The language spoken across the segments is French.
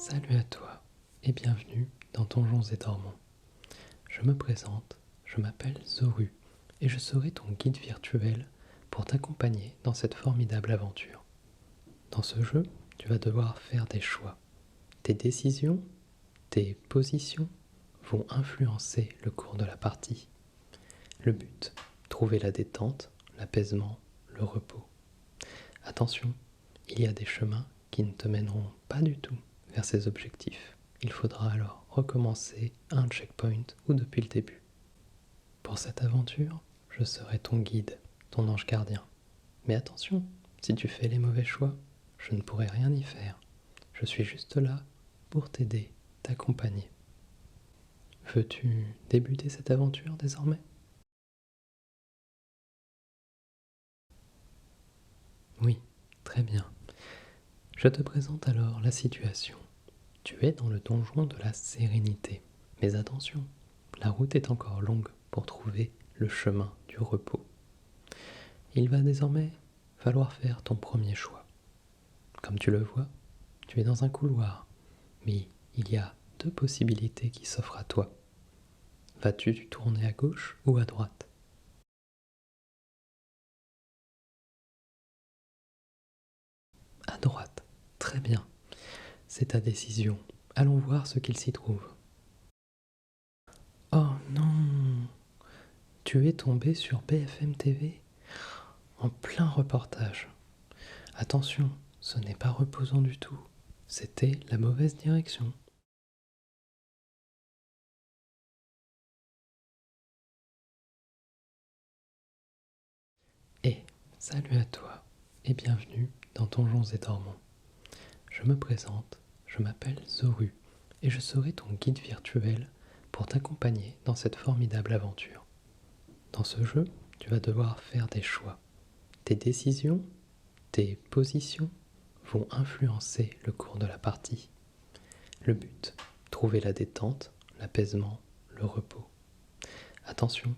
Salut à toi et bienvenue dans Donjons et Dormants. Je me présente, je m'appelle Zoru et je serai ton guide virtuel pour t'accompagner dans cette formidable aventure. Dans ce jeu, tu vas devoir faire des choix. Tes décisions, tes positions vont influencer le cours de la partie. Le but, trouver la détente, l'apaisement, le repos. Attention, il y a des chemins qui ne te mèneront pas du tout vers ces objectifs. Il faudra alors recommencer à un checkpoint ou depuis le début. Pour cette aventure, je serai ton guide, ton ange gardien. Mais attention, si tu fais les mauvais choix, je ne pourrai rien y faire. Je suis juste là pour t'aider, t'accompagner. Veux-tu débuter cette aventure désormais? Oui, très bien. Je te présente alors la situation. Tu es dans le donjon de la sérénité. Mais attention, la route est encore longue pour trouver le chemin du repos. Il va désormais falloir faire ton premier choix. Comme tu le vois, tu es dans un couloir, mais il y a deux possibilités qui s'offrent à toi. Vas-tu tourner à gauche ou à droite? À droite. Très bien. C'est ta décision. Allons voir ce qu'il s'y trouve. Oh non! Tu es tombé sur BFM TV en plein reportage. Attention, ce n'est pas reposant du tout. C'était la mauvaise direction. Et salut à toi et bienvenue dans Donjons et Dormants. Je me présente, je m'appelle Zoru et je serai ton guide virtuel pour t'accompagner dans cette formidable aventure. Dans ce jeu, tu vas devoir faire des choix. Tes décisions, tes positions vont influencer le cours de la partie. Le but, trouver la détente, l'apaisement, le repos. Attention,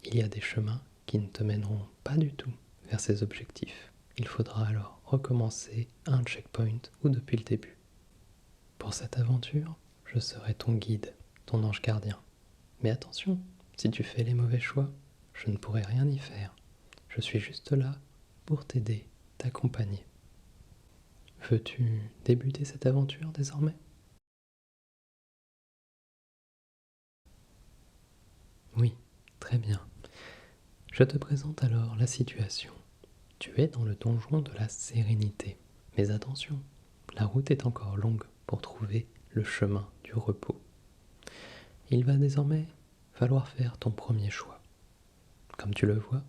il y a des chemins qui ne te mèneront pas du tout vers ces objectifs. Il faudra alors recommencer à un checkpoint ou depuis le début. Pour cette aventure, je serai ton guide, ton ange gardien. Mais attention, si tu fais les mauvais choix, je ne pourrai rien y faire. Je suis juste là pour t'aider, t'accompagner. Veux-tu débuter cette aventure désormais? Oui, très bien. Je te présente alors la situation. Tu es dans le donjon de la sérénité. Mais attention, la route est encore longue pour trouver le chemin du repos. Il va désormais falloir faire ton premier choix. Comme tu le vois,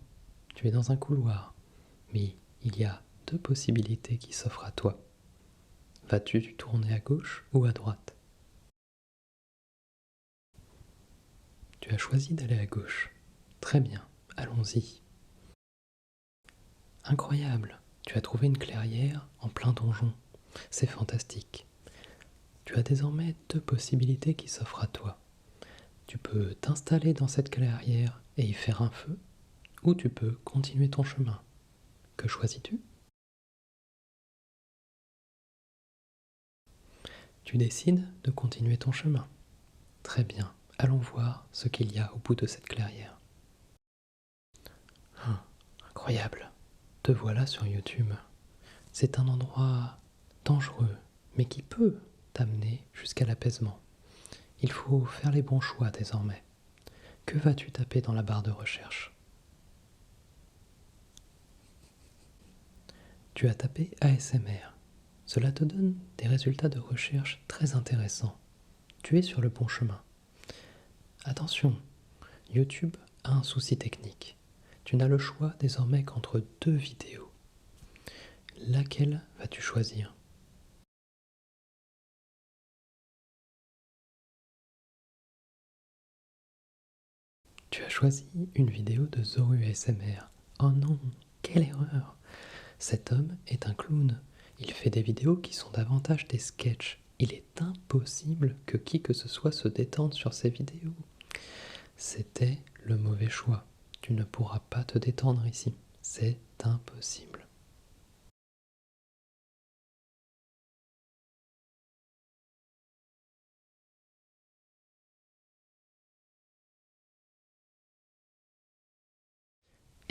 tu es dans un couloir, mais il y a deux possibilités qui s'offrent à toi. Vas-tu tourner à gauche ou à droite? Tu as choisi d'aller à gauche. Très bien, allons-y. Incroyable, tu as trouvé une clairière en plein donjon. C'est fantastique. Tu as désormais deux possibilités qui s'offrent à toi. Tu peux t'installer dans cette clairière et y faire un feu, ou tu peux continuer ton chemin. Que choisis-tu? Tu décides de continuer ton chemin. Très bien, allons voir ce qu'il y a au bout de cette clairière. Ah, incroyable, te voilà sur YouTube. C'est un endroit dangereux, mais qui peut t'amener jusqu'à l'apaisement. Il faut faire les bons choix désormais. Que vas-tu taper dans la barre de recherche? Tu as tapé ASMR. Cela te donne des résultats de recherche très intéressants. Tu es sur le bon chemin. Attention, YouTube a un souci technique. Tu n'as le choix désormais qu'entre deux vidéos. Laquelle vas-tu choisir? Tu as choisi une vidéo de Zoru ASMR. Oh non, quelle erreur! Cet homme est un clown. Il fait des vidéos qui sont davantage des sketchs. Il est impossible que qui que ce soit se détende sur ces vidéos. C'était le mauvais choix. Tu ne pourras pas te détendre ici. C'est impossible.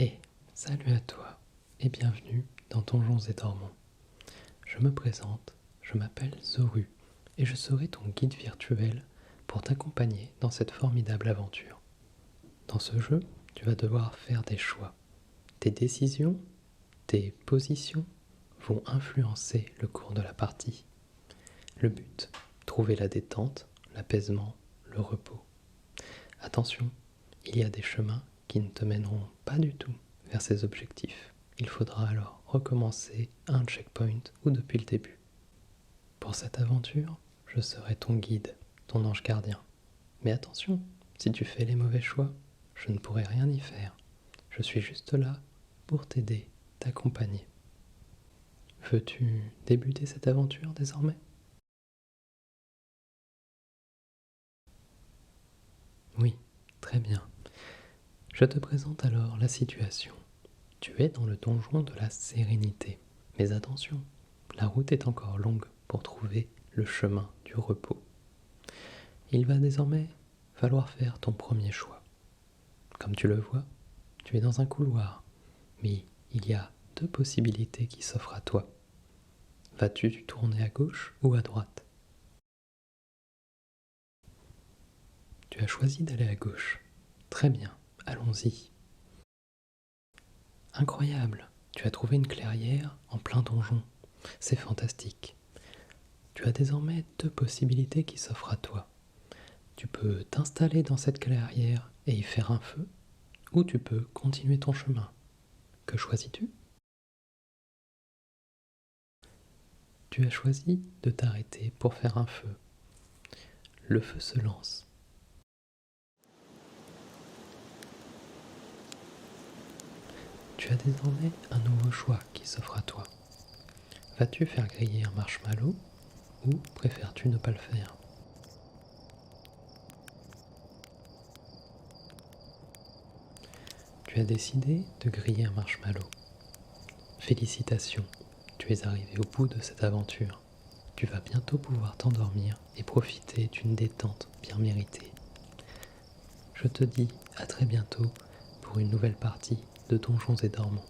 Et salut à toi et bienvenue dans Donjons et Dormants. Je me présente, je m'appelle Zoru et je serai ton guide virtuel pour t'accompagner dans cette formidable aventure. Dans ce jeu, tu vas devoir faire des choix. Tes décisions, tes positions vont influencer le cours de la partie. Le but, trouver la détente, l'apaisement, le repos. Attention, il y a des chemins qui ne te mèneront pas du tout vers ces objectifs. Il faudra alors recommencer à un checkpoint ou depuis le début. Pour cette aventure, je serai ton guide, ton ange gardien. Mais attention, si tu fais les mauvais choix, je ne pourrai rien y faire. Je suis juste là pour t'aider, t'accompagner. Veux-tu débuter cette aventure désormais ? Oui, très bien. Je te présente alors la situation. Tu es dans le donjon de la sérénité. Mais attention, la route est encore longue pour trouver le chemin du repos. Il va désormais falloir faire ton premier choix. Comme tu le vois, tu es dans un couloir, mais il y a deux possibilités qui s'offrent à toi. Vas-tu tourner à gauche ou à droite ? Tu as choisi d'aller à gauche. Très bien, allons-y. Incroyable, tu as trouvé une clairière en plein donjon. C'est fantastique. Tu as désormais deux possibilités qui s'offrent à toi. Tu peux t'installer dans cette clairière et y faire un feu, ou tu peux continuer ton chemin. Que choisis-tu ? Tu as choisi de t'arrêter pour faire un feu. Le feu se lance. Tu as désormais un nouveau choix qui s'offre à toi. Vas-tu faire griller un marshmallow ou préfères-tu ne pas le faire ? Tu as décidé de griller un marshmallow. Félicitations, tu es arrivé au bout de cette aventure. Tu vas bientôt pouvoir t'endormir et profiter d'une détente bien méritée. Je te dis à très bientôt pour une nouvelle partie de Donjons et Dormants.